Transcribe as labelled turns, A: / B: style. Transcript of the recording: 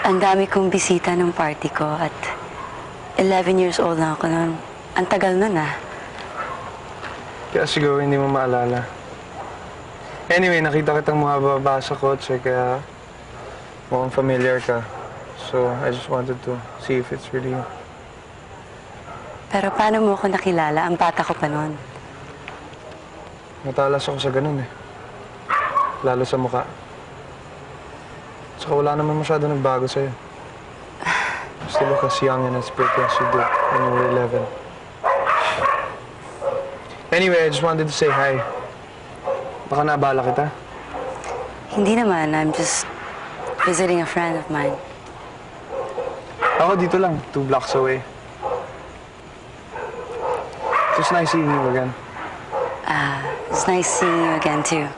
A: Ang dami kong bisita ng party ko at 11 years old lang ako noon. Ang tagal nun ah.
B: Kaya siguro hindi mo maalala. Anyway, nakita kitang bumababa sa kotse kaya mukhang familiar ka. So, I just wanted to see if it's really you.
A: Pero paano mo ako nakilala? Ang bata ko pa noon.
B: Matalas ako sa ganun eh. Lalo sa mukha. Saka wala naman masyado nagbago sa'yo. You still look as young and as pretty as you did when you were 11. Anyway, I just wanted to say hi. Baka naabala kita.
A: Hindi naman. I'm just visiting a friend of mine.
B: Ako dito lang, 2 blocks away. It's nice seeing you again.
A: It's nice seeing you again too.